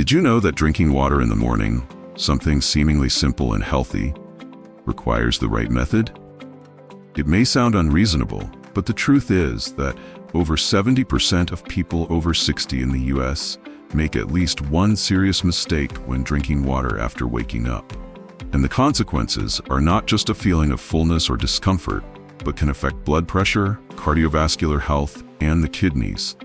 Did you know that drinking water in the morning, something seemingly simple and healthy, requires the right method? It may sound unreasonable, but the truth is that over 70% of people over 60 in the US make at least one serious mistake when drinking water after waking up. And the consequences are not just a feeling of fullness or discomfort, but can affect blood pressure, cardiovascular health, and the kidneys,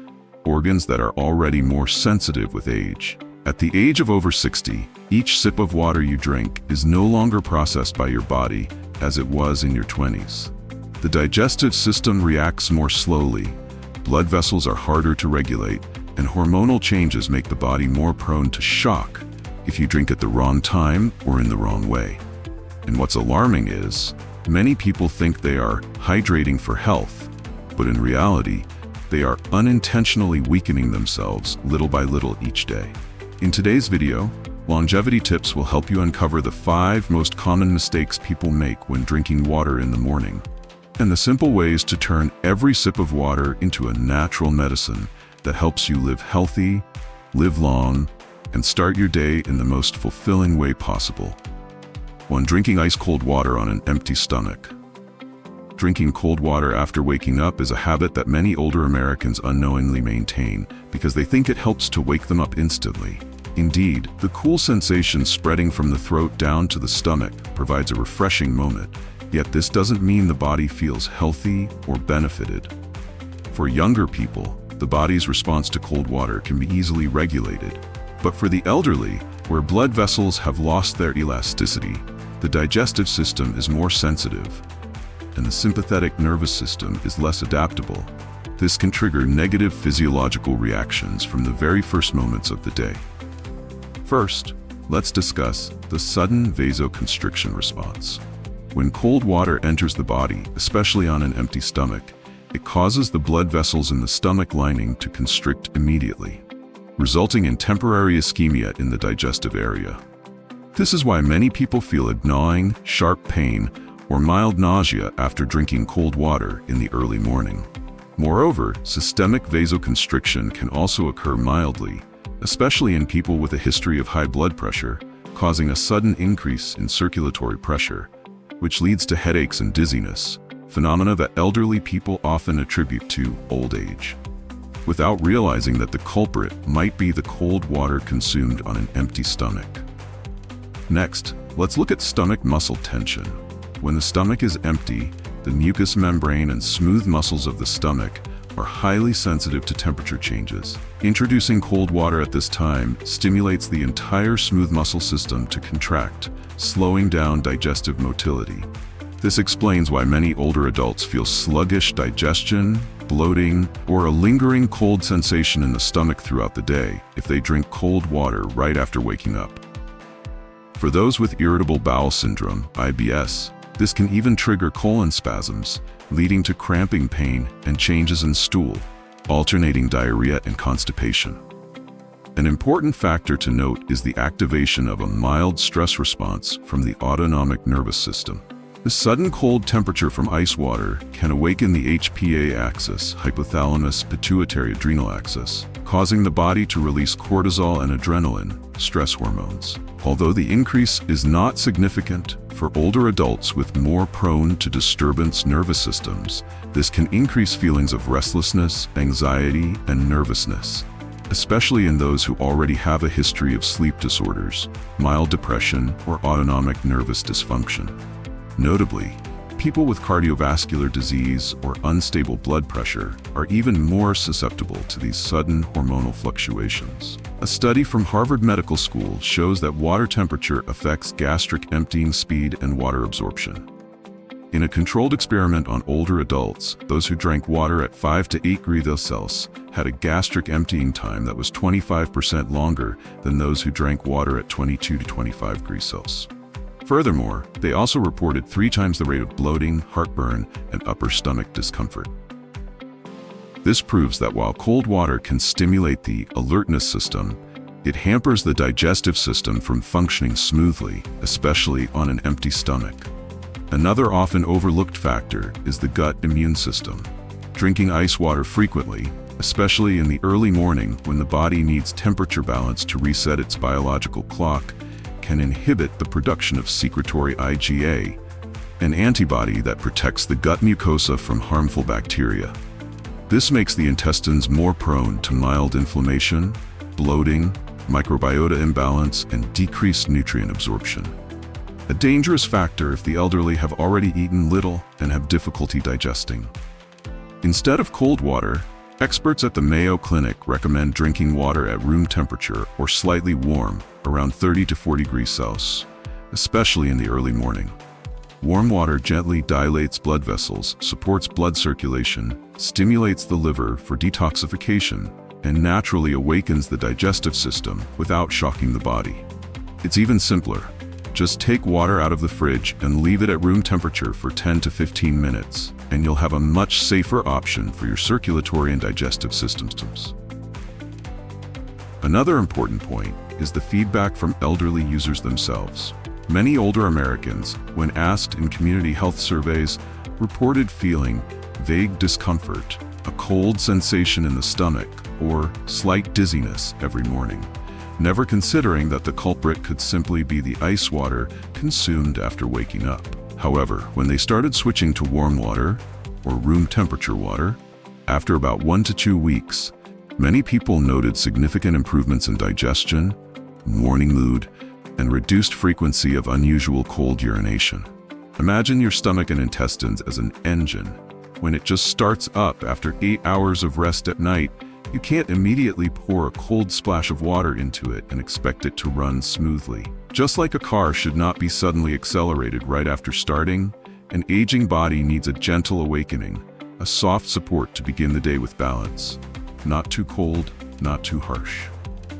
organs that are already more sensitive with age. At the age of over 60, each sip of water you drink is no longer processed by your body as it was in your 20s. The digestive system reacts more slowly, blood vessels are harder to regulate, and hormonal changes make the body more prone to shock if you drink at the wrong time or in the wrong way. And what's alarming is, many people think they are hydrating for health, but in reality, they are unintentionally weakening themselves little by little each day. In today's video, Longevity Tips will help you uncover the 5 most common mistakes people make when drinking water in the morning, and the simple ways to turn every sip of water into a natural medicine that helps you live healthy, live long, and start your day in the most fulfilling way possible. 1. Drinking ice-cold water on an empty stomach. Drinking cold water after waking up is a habit that many older Americans unknowingly maintain because they think it helps to wake them up instantly. Indeed, the cool sensation spreading from the throat down to the stomach provides a refreshing moment, yet this doesn't mean the body feels healthy or benefited. For younger people, the body's response to cold water can be easily regulated, but for the elderly, where blood vessels have lost their elasticity, the digestive system is more sensitive, and the sympathetic nervous system is less adaptable. This can trigger negative physiological reactions from the very first moments of the day. First, let's discuss the sudden vasoconstriction response. When cold water enters the body, especially on an empty stomach, it causes the blood vessels in the stomach lining to constrict immediately, resulting in temporary ischemia in the digestive area. This is why many people feel a gnawing, sharp pain or mild nausea after drinking cold water in the early morning. Moreover, systemic vasoconstriction can also occur mildly, especially in people with a history of high blood pressure, causing a sudden increase in circulatory pressure, which leads to headaches and dizziness, phenomena that elderly people often attribute to old age, without realizing that the culprit might be the cold water consumed on an empty stomach. Next, let's look at stomach muscle tension. When the stomach is empty, the mucous membrane and smooth muscles of the stomach are highly sensitive to temperature changes. Introducing cold water at this time stimulates the entire smooth muscle system to contract, slowing down digestive motility. This explains why many older adults feel sluggish digestion, bloating, or a lingering cold sensation in the stomach throughout the day if they drink cold water right after waking up. For those with irritable bowel syndrome, IBS, this can even trigger colon spasms, leading to cramping pain and changes in stool, alternating diarrhea and constipation. An important factor to note is the activation of a mild stress response from the autonomic nervous system. The sudden cold temperature from ice water can awaken the HPA axis, hypothalamus pituitary adrenal axis, causing the body to release cortisol and adrenaline, stress hormones. Although the increase is not significant, for older adults with more prone to disturbance nervous systems, this can increase feelings of restlessness, anxiety, and nervousness, especially in those who already have a history of sleep disorders, mild depression, or autonomic nervous dysfunction. Notably, people with cardiovascular disease or unstable blood pressure are even more susceptible to these sudden hormonal fluctuations. A study from Harvard Medical School shows that water temperature affects gastric emptying speed and water absorption. In a controlled experiment on older adults, those who drank water at 5 to 8 degrees Celsius had a gastric emptying time that was 25% longer than those who drank water at 22 to 25 degrees Celsius. Furthermore, they also reported 3 times the rate of bloating, heartburn, and upper stomach discomfort. This proves that while cold water can stimulate the alertness system, it hampers the digestive system from functioning smoothly, especially on an empty stomach. Another often overlooked factor is the gut immune system. Drinking ice water frequently, especially in the early morning when the body needs temperature balance to reset its biological clock, can inhibit the production of secretory IgA, an antibody that protects the gut mucosa from harmful bacteria. This makes the intestines more prone to mild inflammation, bloating, microbiota imbalance, and decreased nutrient absorption. A dangerous factor if the elderly have already eaten little and have difficulty digesting. Instead of cold water, experts at the Mayo Clinic recommend drinking water at room temperature or slightly warm, around 30 to 40 degrees Celsius, especially in the early morning. Warm water gently dilates blood vessels, supports blood circulation, stimulates the liver for detoxification, and naturally awakens the digestive system without shocking the body. It's even simpler. Just take water out of the fridge and leave it at room temperature for 10 to 15 minutes, and you'll have a much safer option for your circulatory and digestive systems. Another important point is the feedback from elderly users themselves. Many older Americans, when asked in community health surveys, reported feeling vague discomfort, a cold sensation in the stomach, or slight dizziness every morning, never considering that the culprit could simply be the ice water consumed after waking up. However, when they started switching to warm water, or room temperature water, after about 1 to 2 weeks, many people noted significant improvements in digestion, morning mood, and reduced frequency of unusual cold urination. Imagine your stomach and intestines as an engine. When it just starts up after 8 hours of rest at night, you can't immediately pour a cold splash of water into it and expect it to run smoothly. Just like a car should not be suddenly accelerated right after starting, an aging body needs a gentle awakening, a soft support to begin the day with balance. Not too cold, not too harsh.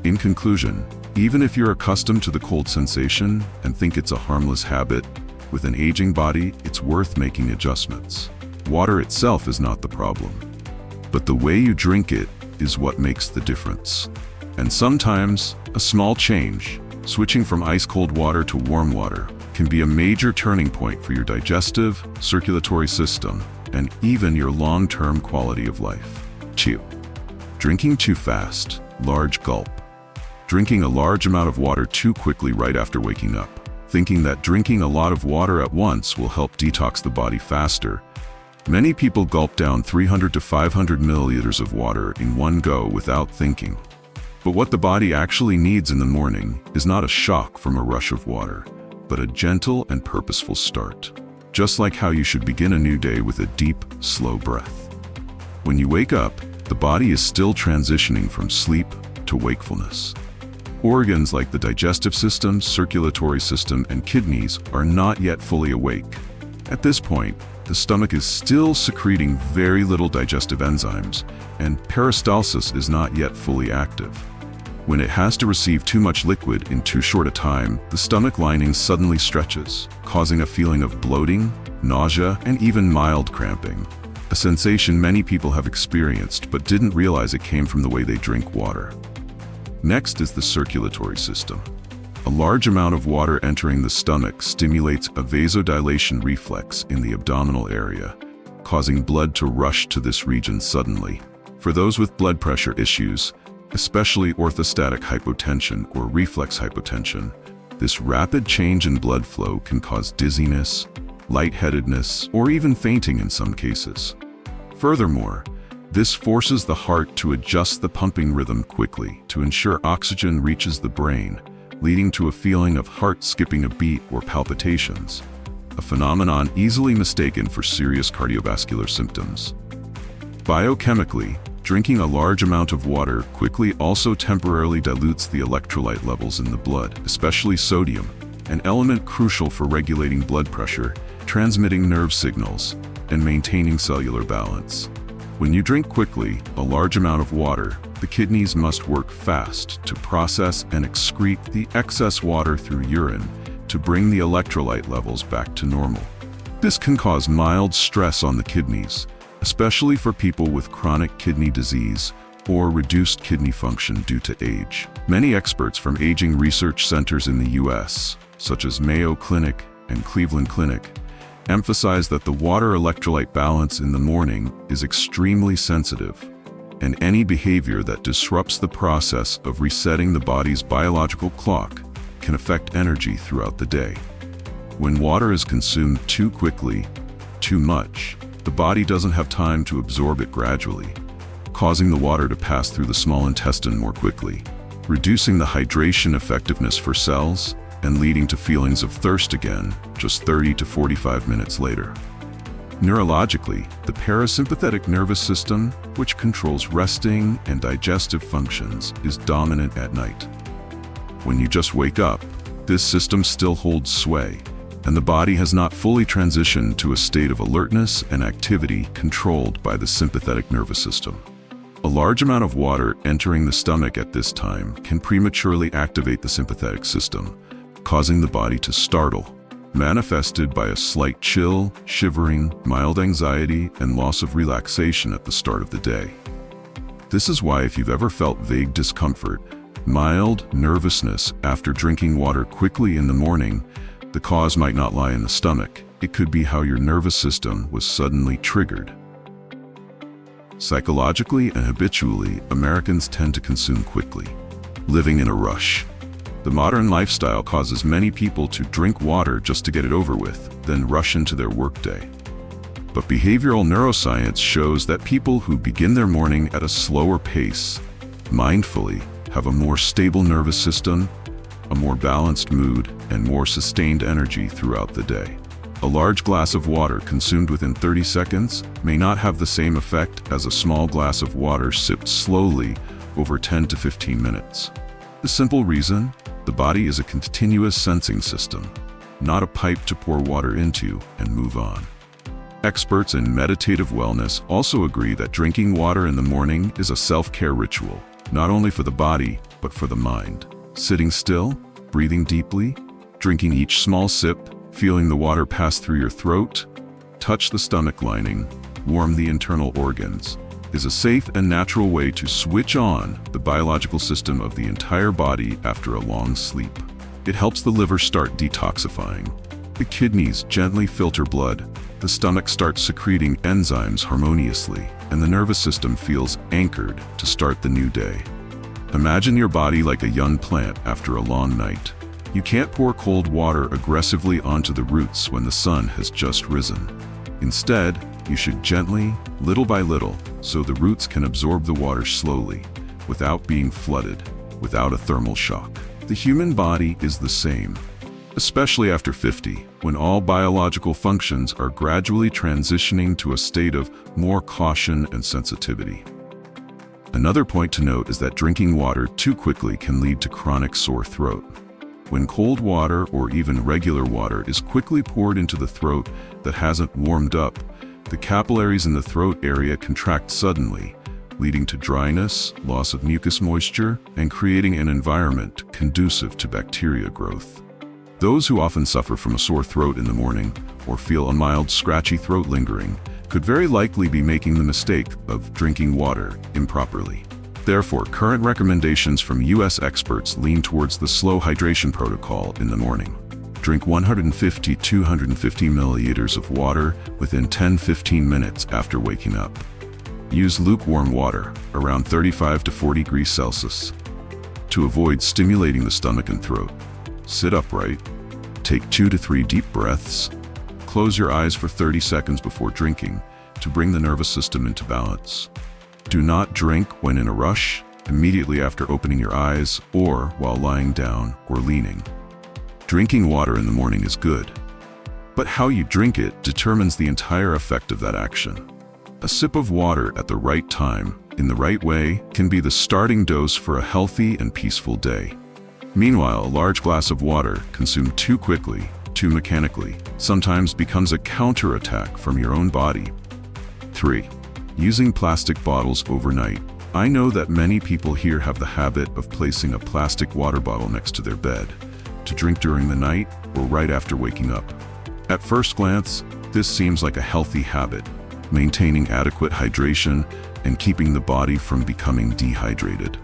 In conclusion, even if you're accustomed to the cold sensation and think it's a harmless habit, with an aging body, it's worth making adjustments. Water itself is not the problem, but the way you drink it is what makes the difference. And sometimes, a small change, switching from ice-cold water to warm water, can be a major turning point for your digestive, circulatory system, and even your long-term quality of life. 2. Drinking too fast, large gulp. Drinking a large amount of water too quickly right after waking up. Thinking that drinking a lot of water at once will help detox the body faster, many people gulp down 300 to 500 milliliters of water in one go without thinking. But what the body actually needs in the morning is not a shock from a rush of water, but a gentle and purposeful start. Just like how you should begin a new day with a deep, slow breath. When you wake up, the body is still transitioning from sleep to wakefulness. Organs like the digestive system, circulatory system, and kidneys are not yet fully awake. At this point, the stomach is still secreting very little digestive enzymes, and peristalsis is not yet fully active. When it has to receive too much liquid in too short a time, the stomach lining suddenly stretches, causing a feeling of bloating, nausea, and even mild cramping. A sensation many people have experienced but didn't realize it came from the way they drink water. Next is the circulatory system. A large amount of water entering the stomach stimulates a vasodilation reflex in the abdominal area, causing blood to rush to this region suddenly. For those with blood pressure issues, especially orthostatic hypotension or reflex hypotension, this rapid change in blood flow can cause dizziness, lightheadedness, or even fainting in some cases. Furthermore, this forces the heart to adjust the pumping rhythm quickly to ensure oxygen reaches the brain, leading to a feeling of heart skipping a beat or palpitations, a phenomenon easily mistaken for serious cardiovascular symptoms. Biochemically, drinking a large amount of water quickly also temporarily dilutes the electrolyte levels in the blood, especially sodium, an element crucial for regulating blood pressure, transmitting nerve signals, and maintaining cellular balance. When you drink quickly a large amount of water, the kidneys must work fast to process and excrete the excess water through urine to bring the electrolyte levels back to normal. This can cause mild stress on the kidneys, especially for people with chronic kidney disease or reduced kidney function due to age. Many experts from aging research centers in the US, such as Mayo Clinic and Cleveland Clinic, emphasize that the water electrolyte balance in the morning is extremely sensitive. and any behavior that disrupts the process of resetting the body's biological clock can affect energy throughout the day. When water is consumed too quickly, too much, the body doesn't have time to absorb it gradually, causing the water to pass through the small intestine more quickly, reducing the hydration effectiveness for cells and leading to feelings of thirst again just 30 to 45 minutes later. Neurologically, the parasympathetic nervous system, which controls resting and digestive functions, is dominant at night. When you just wake up, this system still holds sway, and the body has not fully transitioned to a state of alertness and activity controlled by the sympathetic nervous system. A large amount of water entering the stomach at this time can prematurely activate the sympathetic system, causing the body to startle, manifested by a slight chill, shivering, mild anxiety, and loss of relaxation at the start of the day. This is why if you've ever felt vague discomfort, mild nervousness after drinking water quickly in the morning, the cause might not lie in the stomach. It could be how your nervous system was suddenly triggered. Psychologically and habitually, Americans tend to consume quickly, living in a rush. The modern lifestyle causes many people to drink water just to get it over with, then rush into their workday. But behavioral neuroscience shows that people who begin their morning at a slower pace, mindfully, have a more stable nervous system, a more balanced mood, and more sustained energy throughout the day. A large glass of water consumed within 30 seconds may not have the same effect as a small glass of water sipped slowly over 10 to 15 minutes. The simple reason? The body is a continuous sensing system, not a pipe to pour water into and move on. Experts in meditative wellness also agree that drinking water in the morning is a self-care ritual, not only for the body, but for the mind. Sitting still, breathing deeply, drinking each small sip, feeling the water pass through your throat, touch the stomach lining, warm the internal organs, is a safe and natural way to switch on the biological system of the entire body after a long sleep. It helps the liver start detoxifying. The kidneys gently filter blood, the stomach starts secreting enzymes harmoniously, and the nervous system feels anchored to start the new day. Imagine your body like a young plant after a long night. You can't pour cold water aggressively onto the roots when the sun has just risen. Instead, you should gently, little by little, so the roots can absorb the water slowly, without being flooded, without a thermal shock. The human body is the same, especially after 50, when all biological functions are gradually transitioning to a state of more caution and sensitivity. Another point to note is that drinking water too quickly can lead to chronic sore throat. When cold water or even regular water is quickly poured into the throat that hasn't warmed up, the capillaries in the throat area contract suddenly, leading to dryness, loss of mucus moisture, and creating an environment conducive to bacteria growth. Those who often suffer from a sore throat in the morning or feel a mild scratchy throat lingering could very likely be making the mistake of drinking water improperly. Therefore, current recommendations from U.S. experts lean towards the slow hydration protocol in the morning. Drink 150–250 milliliters of water within 10–15 minutes after waking up. Use lukewarm water, around 35 to 40 degrees Celsius, to avoid stimulating the stomach and throat. Sit upright, take 2 to 3 deep breaths, close your eyes for 30 seconds before drinking to bring the nervous system into balance. Do not drink when in a rush, immediately after opening your eyes, or while lying down or leaning. Drinking water in the morning is good, but how you drink it determines the entire effect of that action. A sip of water at the right time, in the right way, can be the starting dose for a healthy and peaceful day. Meanwhile, a large glass of water consumed too quickly, too mechanically, sometimes becomes a counterattack from your own body. 3. Using plastic bottles overnight. I know that many people here have the habit of placing a plastic water bottle next to their bed to drink during the night or right after waking up. At first glance, this seems like a healthy habit, maintaining adequate hydration and keeping the body from becoming dehydrated.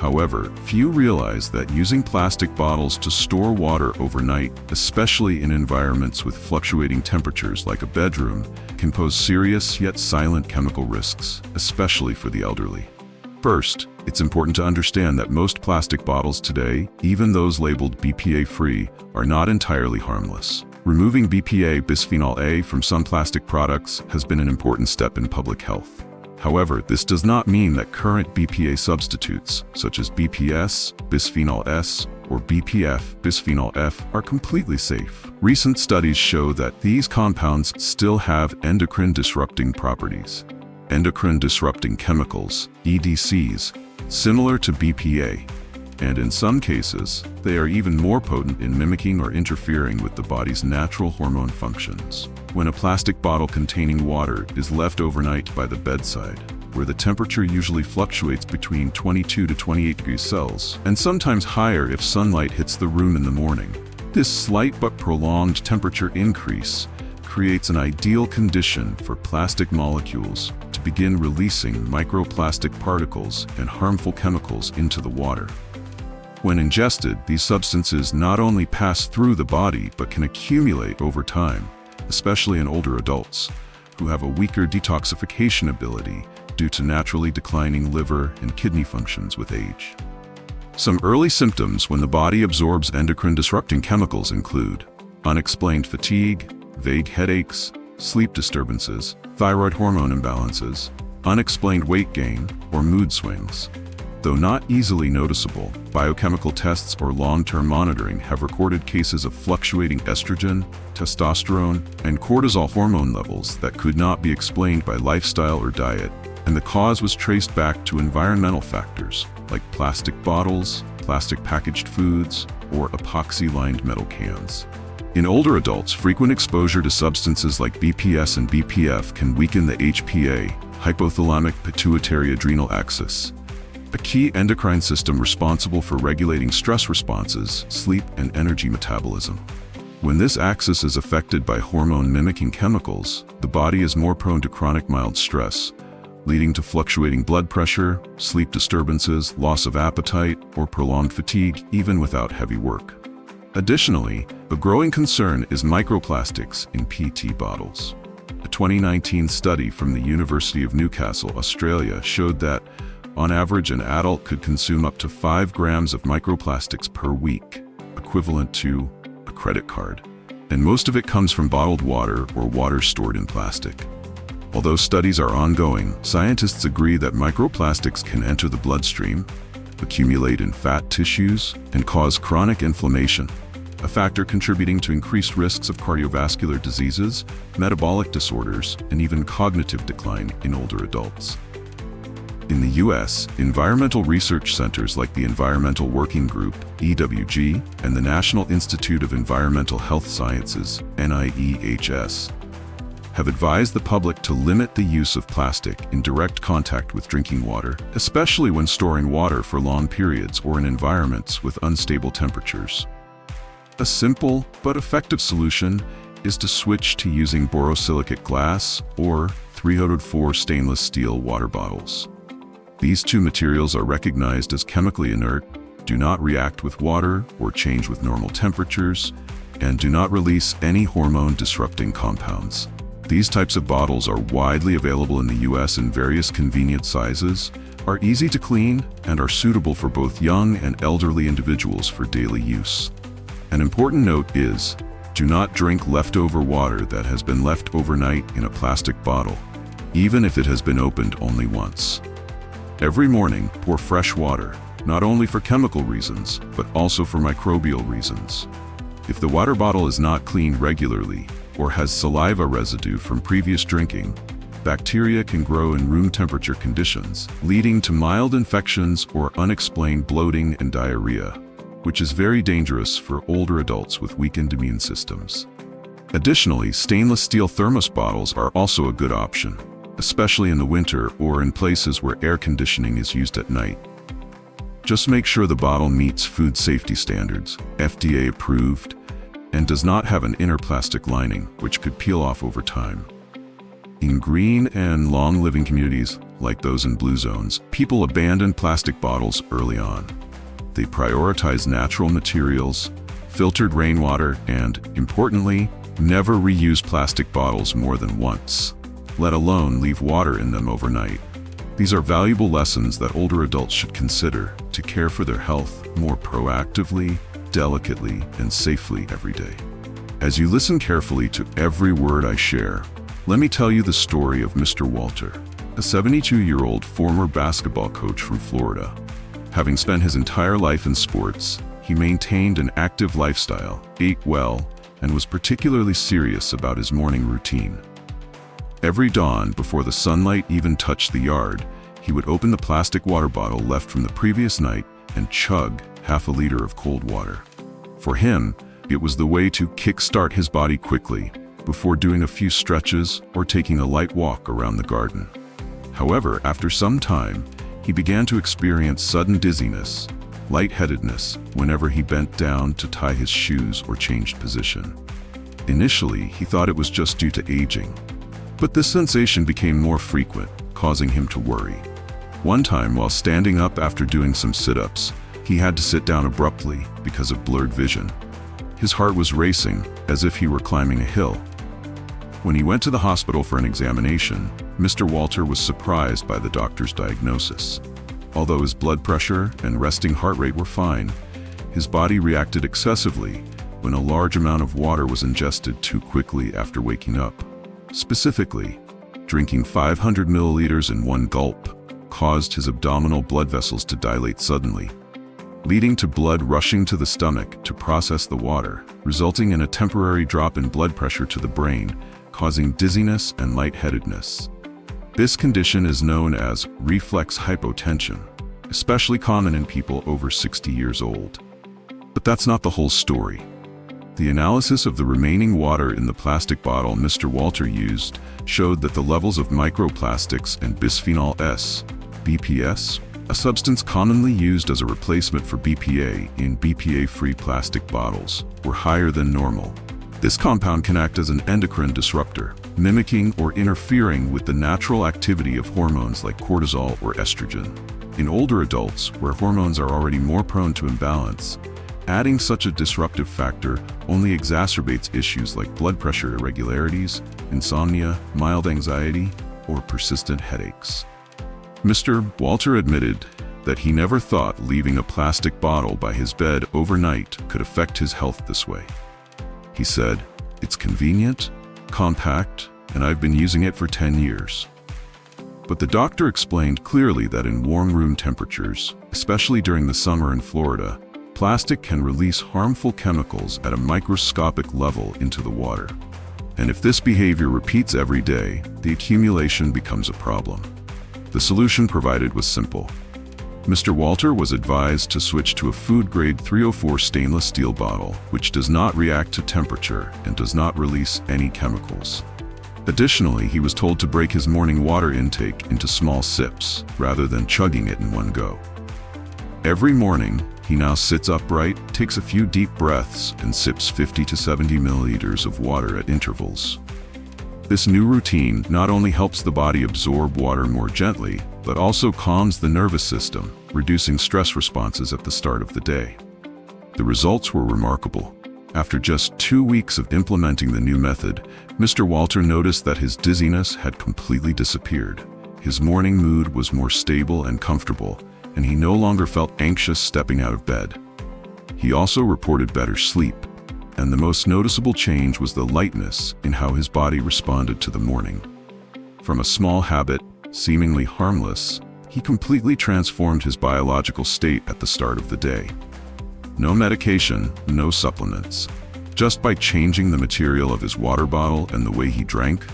However, few realize that using plastic bottles to store water overnight, especially in environments with fluctuating temperatures like a bedroom, can pose serious yet silent chemical risks, especially for the elderly. First, it's important to understand that most plastic bottles today, even those labeled BPA-free, are not entirely harmless. Removing BPA bisphenol A from some plastic products has been an important step in public health. However, this does not mean that current BPA substitutes, such as BPS, bisphenol S, or BPF, bisphenol F, are completely safe. Recent studies show that these compounds still have endocrine-disrupting properties. Endocrine-disrupting chemicals, EDCs, similar to BPA, and in some cases, they are even more potent in mimicking or interfering with the body's natural hormone functions. When a plastic bottle containing water is left overnight by the bedside, where the temperature usually fluctuates between 22 to 28 degrees Celsius, and sometimes higher if sunlight hits the room in the morning, this slight but prolonged temperature increase creates an ideal condition for plastic molecules to begin releasing microplastic particles and harmful chemicals into the water. When ingested, these substances not only pass through the body but can accumulate over time, especially in older adults, who have a weaker detoxification ability due to naturally declining liver and kidney functions with age. Some early symptoms when the body absorbs endocrine-disrupting chemicals include unexplained fatigue, vague headaches, sleep disturbances, thyroid hormone imbalances, unexplained weight gain, or mood swings. Though not easily noticeable, biochemical tests or long-term monitoring have recorded cases of fluctuating estrogen, testosterone, and cortisol hormone levels that could not be explained by lifestyle or diet, and the cause was traced back to environmental factors like plastic bottles, plastic packaged foods, or epoxy-lined metal cans. In older adults, frequent exposure to substances like BPS and BPF can weaken the HPA, hypothalamic pituitary adrenal axis, a key endocrine system responsible for regulating stress responses, sleep, and energy metabolism. When this axis is affected by hormone-mimicking chemicals, the body is more prone to chronic mild stress, leading to fluctuating blood pressure, sleep disturbances, loss of appetite, or prolonged fatigue even without heavy work. Additionally, a growing concern is microplastics in PET bottles. A 2019 study from the University of Newcastle, Australia, showed that on average, an adult could consume up to 5 grams of microplastics per week, equivalent to a credit card. And most of it comes from bottled water or water stored in plastic. Although studies are ongoing, scientists agree that microplastics can enter the bloodstream, accumulate in fat tissues, and cause chronic inflammation, a factor contributing to increased risks of cardiovascular diseases, metabolic disorders, and even cognitive decline in older adults. In the U.S., environmental research centers like the Environmental Working Group, EWG, and the National Institute of Environmental Health Sciences, NIEHS, have advised the public to limit the use of plastic in direct contact with drinking water, especially when storing water for long periods or in environments with unstable temperatures. A simple but effective solution is to switch to using borosilicate glass or 304 stainless steel water bottles. These two materials are recognized as chemically inert, do not react with water or change with normal temperatures, and do not release any hormone-disrupting compounds. These types of bottles are widely available in the U.S. in various convenient sizes, are easy to clean, and are suitable for both young and elderly individuals for daily use. An important note is, do not drink leftover water that has been left overnight in a plastic bottle, even if it has been opened only once. Every morning, pour fresh water, not only for chemical reasons, but also for microbial reasons. If the water bottle is not cleaned regularly or has saliva residue from previous drinking, bacteria can grow in room temperature conditions, leading to mild infections or unexplained bloating and diarrhea, which is very dangerous for older adults with weakened immune systems. Additionally, stainless steel thermos bottles are also a good option, especially in the winter or in places where air conditioning is used at night. Just make sure the bottle meets food safety standards, FDA approved, and does not have an inner plastic lining, which could peel off over time. In green and long-living communities like those in blue zones, people abandoned plastic bottles early on. They prioritized natural materials, filtered rainwater, and, importantly, never reused plastic bottles more than once, let alone leave water in them overnight. These are valuable lessons that older adults should consider to care for their health more proactively, delicately, and safely every day. As you listen carefully to every word I share, let me tell you the story of Mr. Walter, a 72-year-old former basketball coach from Florida. Having spent his entire life in sports, he maintained an active lifestyle, ate well, and was particularly serious about his morning routine. Every dawn, before the sunlight even touched the yard, he would open the plastic water bottle left from the previous night and chug half a liter of cold water. For him, it was the way to kickstart his body quickly before doing a few stretches or taking a light walk around the garden. However, after some time, he began to experience sudden dizziness, lightheadedness whenever he bent down to tie his shoes or changed position. Initially, he thought it was just due to aging, but this sensation became more frequent, causing him to worry. One time, while standing up after doing some sit-ups, he had to sit down abruptly because of blurred vision. His heart was racing, as if he were climbing a hill. When he went to the hospital for an examination, Mr. Walter was surprised by the doctor's diagnosis. Although his blood pressure and resting heart rate were fine, his body reacted excessively when a large amount of water was ingested too quickly after waking up. Specifically, drinking 500 milliliters in one gulp caused his abdominal blood vessels to dilate suddenly, leading to blood rushing to the stomach to process the water, resulting in a temporary drop in blood pressure to the brain, causing dizziness and lightheadedness. This condition is known as reflex hypotension, especially common in people over 60 years old. But that's not the whole story. The analysis of the remaining water in the plastic bottle Mr. Walter used showed that the levels of microplastics and bisphenol S, BPS, a substance commonly used as a replacement for BPA in BPA-free plastic bottles, were higher than normal. This compound can act as an endocrine disruptor, mimicking or interfering with the natural activity of hormones like cortisol or estrogen. In older adults, where hormones are already more prone to imbalance, adding such a disruptive factor only exacerbates issues like blood pressure irregularities, insomnia, mild anxiety, or persistent headaches. Mr. Walter admitted that he never thought leaving a plastic bottle by his bed overnight could affect his health this way. He said, "It's convenient, compact, and I've been using it for 10 years. But the doctor explained clearly that in warm room temperatures, especially during the summer in Florida, plastic can release harmful chemicals at a microscopic level into the water. And if this behavior repeats every day, the accumulation becomes a problem." The solution provided was simple. Mr. Walter was advised to switch to a food-grade 304 stainless steel bottle, which does not react to temperature and does not release any chemicals. Additionally, he was told to break his morning water intake into small sips, rather than chugging it in one go. Every morning, he now sits upright, takes a few deep breaths, and sips 50 to 70 milliliters of water at intervals. This new routine not only helps the body absorb water more gently, but also calms the nervous system, reducing stress responses at the start of the day. The results were remarkable. After just 2 weeks of implementing the new method, Mr. Walter noticed that his dizziness had completely disappeared. His morning mood was more stable and comfortable, and he no longer felt anxious stepping out of bed. He also reported better sleep, and the most noticeable change was the lightness in how his body responded to the morning. From a small habit, seemingly harmless, he completely transformed his biological state at the start of the day. No medication, no supplements. Just by changing the material of his water bottle and the way he drank,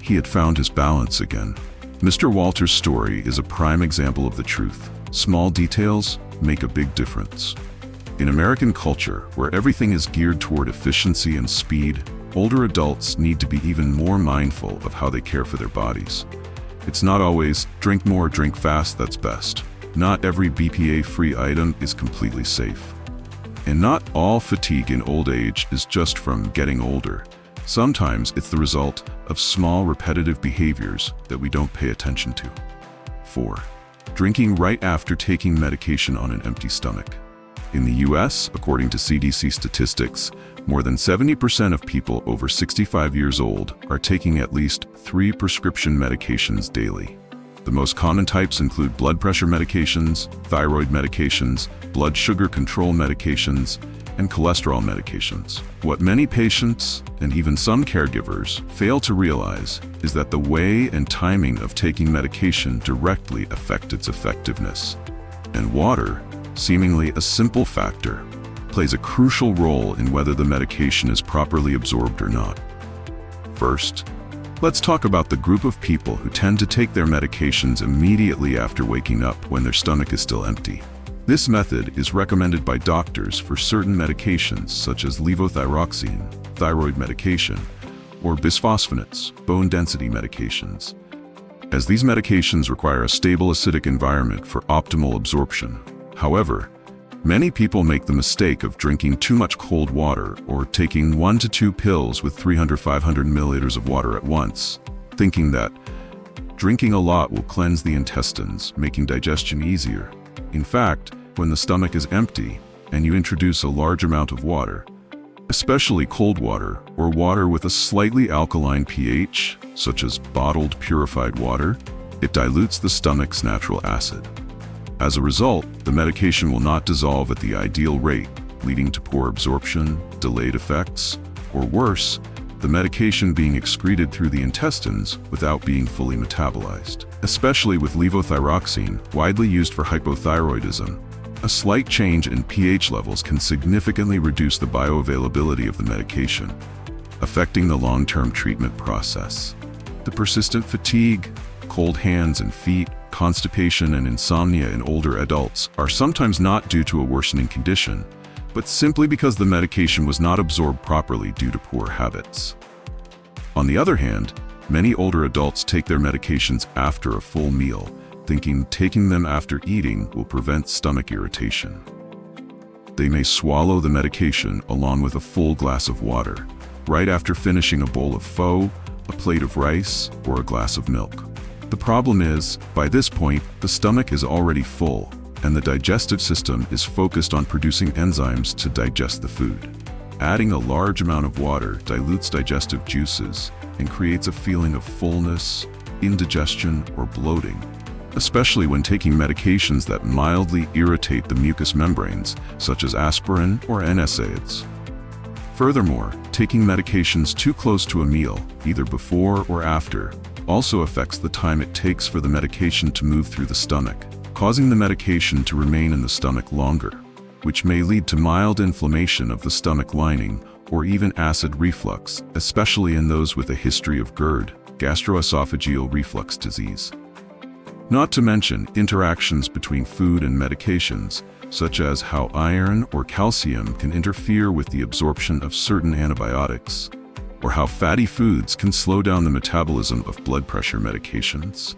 he had found his balance again. Mr. Walter's story is a prime example of the truth. Small details make a big difference. In American culture, where everything is geared toward efficiency and speed, older adults need to be even more mindful of how they care for their bodies. It's not always, drink more, drink fast, that's best. Not every BPA-free item is completely safe. And not all fatigue in old age is just from getting older. Sometimes it's the result of small repetitive behaviors that we don't pay attention to. 4. Drinking right after taking medication on an empty stomach. In the US, according to CDC statistics, more than 70% of people over 65 years old are taking at least 3 prescription medications daily. The most common types include blood pressure medications, thyroid medications, blood sugar control medications, and cholesterol medications. What many patients, and even some caregivers, fail to realize is that the way and timing of taking medication directly affect its effectiveness. And water, seemingly a simple factor, plays a crucial role in whether the medication is properly absorbed or not. First, let's talk about the group of people who tend to take their medications immediately after waking up when their stomach is still empty. This method is recommended by doctors for certain medications such as levothyroxine, thyroid medication, or bisphosphonates, bone density medications, as these medications require a stable acidic environment for optimal absorption. However, many people make the mistake of drinking too much cold water or taking 1 to 2 pills with 300-500 milliliters of water at once, thinking that drinking a lot will cleanse the intestines, making digestion easier. In fact, when the stomach is empty and you introduce a large amount of water, especially cold water or water with a slightly alkaline pH, such as bottled purified water, it dilutes the stomach's natural acid. As a result, the medication will not dissolve at the ideal rate, leading to poor absorption, delayed effects, or worse, the medication being excreted through the intestines without being fully metabolized. Especially with levothyroxine, widely used for hypothyroidism, a slight change in pH levels can significantly reduce the bioavailability of the medication, affecting the long-term treatment process. The persistent fatigue, cold hands and feet, constipation and insomnia in older adults are sometimes not due to a worsening condition, but simply because the medication was not absorbed properly due to poor habits. On the other hand, many older adults take their medications after a full meal, thinking taking them after eating will prevent stomach irritation. They may swallow the medication along with a full glass of water, right after finishing a bowl of pho, a plate of rice, or a glass of milk. The problem is, by this point, the stomach is already full, and the digestive system is focused on producing enzymes to digest the food. Adding a large amount of water dilutes digestive juices and creates a feeling of fullness, indigestion, or bloating, especially when taking medications that mildly irritate the mucous membranes, such as aspirin or NSAIDs. Furthermore, taking medications too close to a meal, either before or after, also affects the time it takes for the medication to move through the stomach, causing the medication to remain in the stomach longer, which may lead to mild inflammation of the stomach lining or even acid reflux, especially in those with a history of GERD, gastroesophageal reflux disease. Not to mention interactions between food and medications, such as how iron or calcium can interfere with the absorption of certain antibiotics, or how fatty foods can slow down the metabolism of blood pressure medications.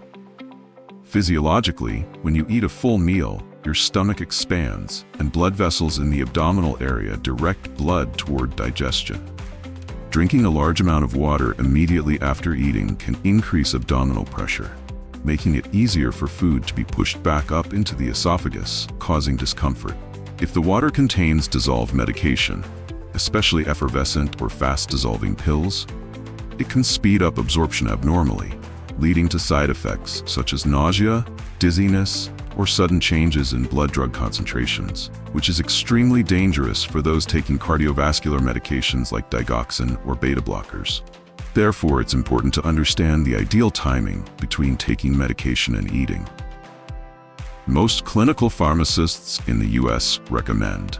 Physiologically, when you eat a full meal, your stomach expands, and blood vessels in the abdominal area direct blood toward digestion. Drinking a large amount of water immediately after eating can increase abdominal pressure, making it easier for food to be pushed back up into the esophagus, causing discomfort. If the water contains dissolved medication, especially effervescent or fast-dissolving pills, it can speed up absorption abnormally, leading to side effects such as nausea, dizziness, or sudden changes in blood drug concentrations, which is extremely dangerous for those taking cardiovascular medications like digoxin or beta blockers. Therefore, it's important to understand the ideal timing between taking medication and eating. Most clinical pharmacists in the US recommend,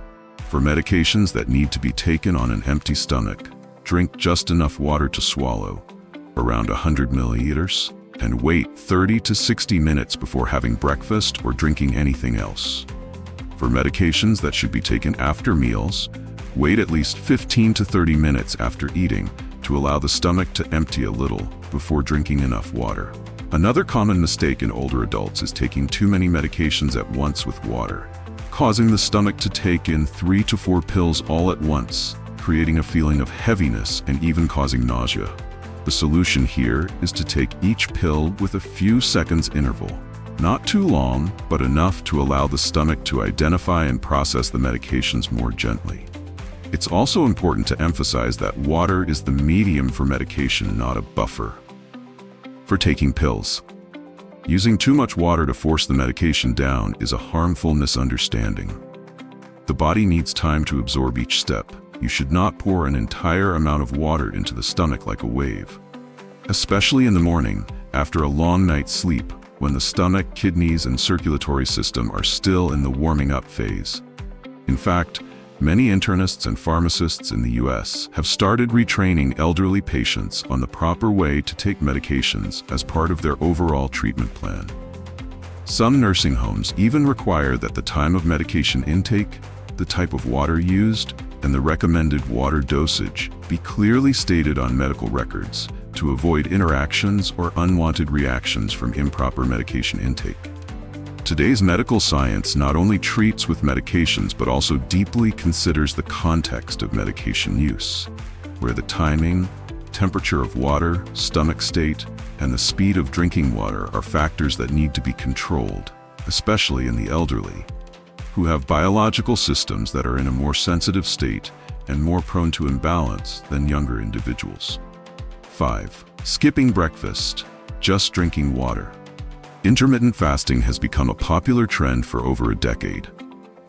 for medications that need to be taken on an empty stomach, drink just enough water to swallow, around 100 milliliters, and wait 30 to 60 minutes before having breakfast or drinking anything else. For medications that should be taken after meals, wait at least 15 to 30 minutes after eating to allow the stomach to empty a little before drinking enough water. Another common mistake in older adults is taking too many medications at once with water, causing the stomach to take in 3 to 4 pills all at once, creating a feeling of heaviness and even causing nausea. The solution here is to take each pill with a few seconds interval, Not too long, but enough to allow the stomach to identify and process the medications more gently. It's also important to emphasize that water is the medium for medication, not a buffer. For taking pills, using too much water to force the medication down is a harmful misunderstanding. The body needs time to absorb each step. You should not pour an entire amount of water into the stomach like a wave. Especially in the morning, after a long night's sleep, when the stomach, kidneys, and circulatory system are still in the warming up phase. In fact, many internists and pharmacists in the US have started retraining elderly patients on the proper way to take medications as part of their overall treatment plan. Some nursing homes even require that the time of medication intake, the type of water used, and the recommended water dosage be clearly stated on medical records to avoid interactions or unwanted reactions from improper medication intake. Today's medical science not only treats with medications but also deeply considers the context of medication use, where the timing, temperature of water, stomach state, and the speed of drinking water are factors that need to be controlled, especially in the elderly, who have biological systems that are in a more sensitive state and more prone to imbalance than younger individuals. 5. Skipping breakfast, just drinking water. Intermittent fasting has become a popular trend for over a decade.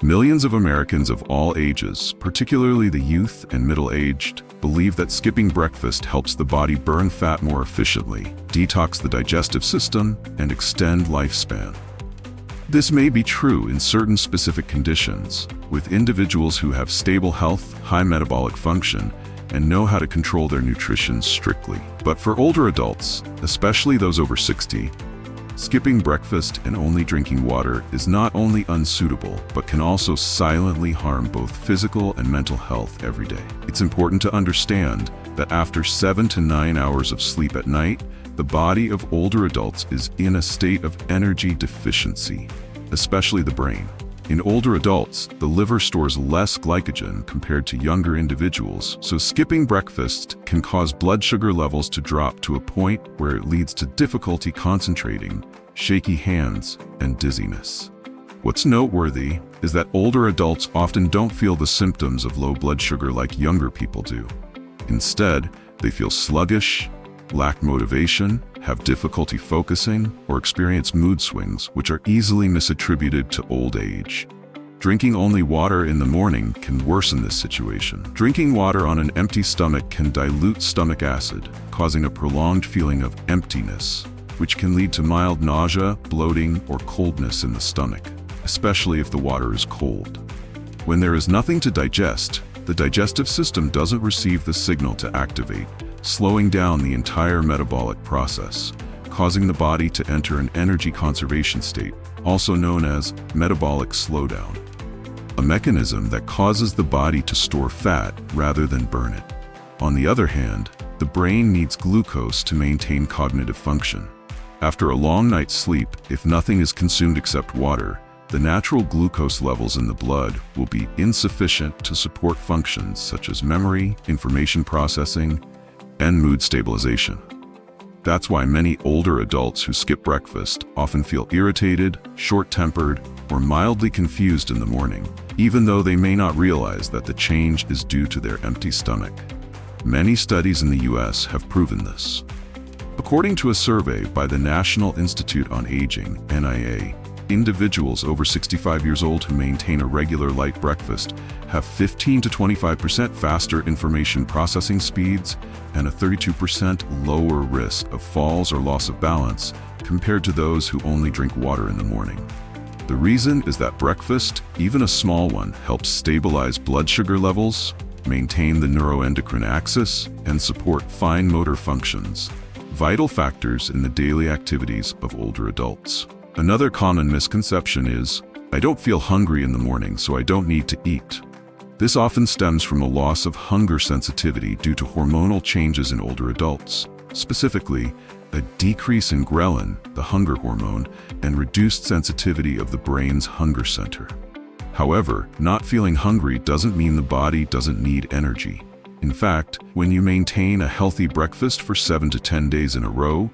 Millions of Americans of all ages, particularly the youth and middle-aged, believe that skipping breakfast helps the body burn fat more efficiently, detox the digestive system, and extend lifespan. This may be true in certain specific conditions, with individuals who have stable health, high metabolic function, and know how to control their nutrition strictly. But for older adults, especially those over 60, skipping breakfast and only drinking water is not only unsuitable, but can also silently harm both physical and mental health every day. It's important to understand that after 7 to 9 hours of sleep at night, the body of older adults is in a state of energy deficiency, especially the brain. In older adults, the liver stores less glycogen compared to younger individuals, so skipping breakfast can cause blood sugar levels to drop to a point where it leads to difficulty concentrating, shaky hands, and dizziness. What's noteworthy is that older adults often don't feel the symptoms of low blood sugar like younger people do. Instead, they feel sluggish, lack motivation, have difficulty focusing, or experience mood swings, which are easily misattributed to old age. Drinking only water in the morning can worsen this situation. Drinking water on an empty stomach can dilute stomach acid, causing a prolonged feeling of emptiness, which can lead to mild nausea, bloating, or coldness in the stomach, especially if the water is cold. When there is nothing to digest, the digestive system doesn't receive the signal to activate, slowing down the entire metabolic process, causing the body to enter an energy conservation state, also known as metabolic slowdown, a mechanism that causes the body to store fat rather than burn it. On the other hand, the brain needs glucose to maintain cognitive function. After a long night's sleep, if nothing is consumed except water, the natural glucose levels in the blood will be insufficient to support functions such as memory, information processing, and mood stabilization. That's why many older adults who skip breakfast often feel irritated, short-tempered, or mildly confused in the morning, even though they may not realize that the change is due to their empty stomach. Many studies in the US have proven this. According to a survey by the National Institute on Aging, NIA, individuals over 65 years old who maintain a regular light breakfast have 15 to 25% faster information processing speeds and a 32% lower risk of falls or loss of balance compared to those who only drink water in the morning. The reason is that breakfast, even a small one, helps stabilize blood sugar levels, maintain the neuroendocrine axis, and support fine motor functions, vital factors in the daily activities of older adults. Another common misconception is, I don't feel hungry in the morning, so I don't need to eat. This often stems from a loss of hunger sensitivity due to hormonal changes in older adults, specifically a decrease in ghrelin, the hunger hormone, and reduced sensitivity of the brain's hunger center. However, not feeling hungry doesn't mean the body doesn't need energy. In fact, when you maintain a healthy breakfast for 7 to 10 days in a row,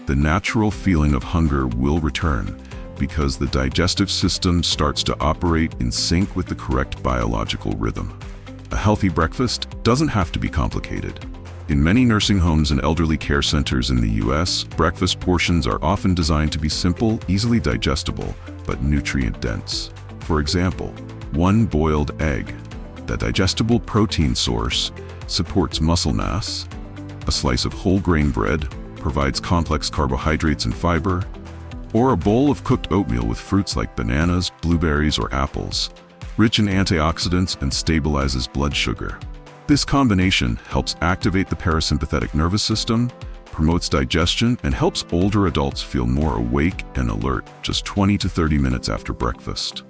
the natural feeling of hunger will return because the digestive system starts to operate in sync with the correct biological rhythm. A healthy breakfast doesn't have to be complicated. In many nursing homes and elderly care centers in the U.S., breakfast portions are often designed to be simple, easily digestible, but nutrient-dense. For example, one boiled egg, the digestible protein source, supports muscle mass. A slice of whole grain bread provides complex carbohydrates and fiber, or a bowl of cooked oatmeal with fruits like bananas, blueberries, or apples, rich in antioxidants and stabilizes blood sugar. This combination helps activate the parasympathetic nervous system, promotes digestion, and helps older adults feel more awake and alert just 20 to 30 minutes after breakfast.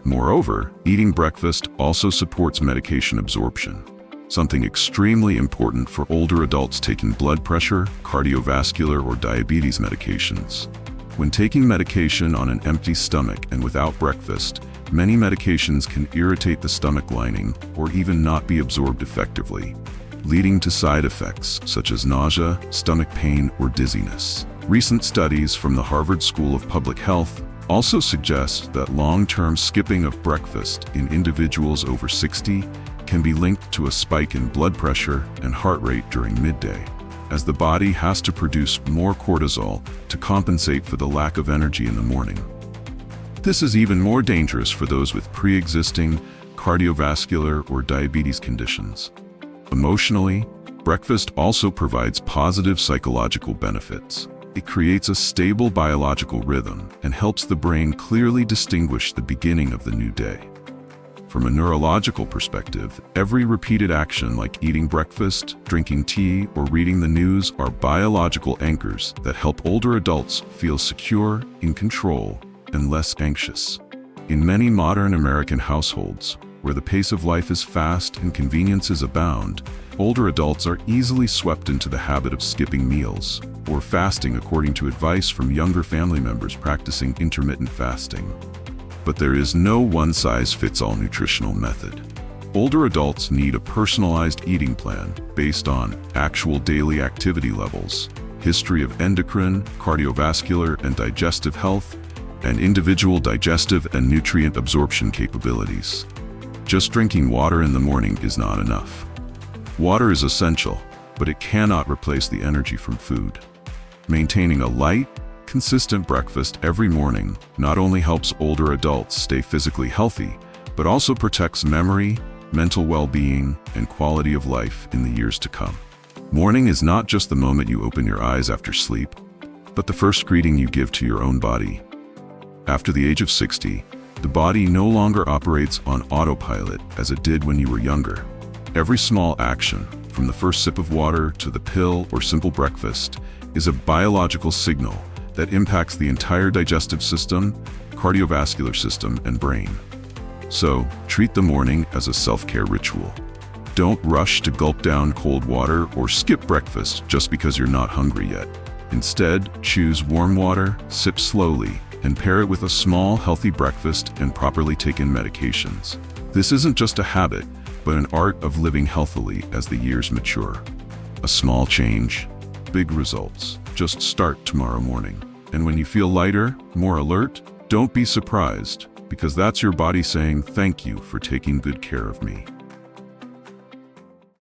Moreover, eating breakfast also supports medication absorption, something extremely important for older adults taking blood pressure, cardiovascular, or diabetes medications. When taking medication on an empty stomach and without breakfast, many medications can irritate the stomach lining or even not be absorbed effectively, leading to side effects such as nausea, stomach pain, or dizziness. Recent studies from the Harvard School of Public Health also suggest that long-term skipping of breakfast in individuals over 60 can be linked to a spike in blood pressure and heart rate during midday, as the body has to produce more cortisol to compensate for the lack of energy in the morning. This is even more dangerous for those with pre-existing cardiovascular or diabetes conditions. Emotionally, breakfast also provides positive psychological benefits. It creates a stable biological rhythm and helps the brain clearly distinguish the beginning of the new day. From a neurological perspective, every repeated action like eating breakfast, drinking tea, or reading the news are biological anchors that help older adults feel secure, in control, and less anxious. In many modern American households, where the pace of life is fast and conveniences abound, older adults are easily swept into the habit of skipping meals or fasting according to advice from younger family members practicing intermittent fasting. But there is no one-size-fits-all nutritional method. Older adults need a personalized eating plan based on actual daily activity levels, history of endocrine, cardiovascular, and digestive health, and individual digestive and nutrient absorption capabilities. Just drinking water in the morning is not enough. Water is essential, but it cannot replace the energy from food. Maintaining a light, consistent breakfast every morning not only helps older adults stay physically healthy, but also protects memory, mental well-being, and quality of life in the years to come. Morning is not just the moment you open your eyes after sleep, but the first greeting you give to your own body. After the age of 60, the body no longer operates on autopilot as it did when you were younger. Every small action, from the first sip of water to the pill or simple breakfast, is a biological signal that impacts the entire digestive system, cardiovascular system, and brain. So, treat the morning as a self-care ritual. Don't rush to gulp down cold water or skip breakfast just because you're not hungry yet. Instead, choose warm water, sip slowly, and pair it with a small, healthy breakfast and properly take in medications. This isn't just a habit, but an art of living healthily as the years mature. A small change, big results. Just start tomorrow morning. And when you feel lighter, more alert, don't be surprised, because that's your body saying thank you for taking good care of me.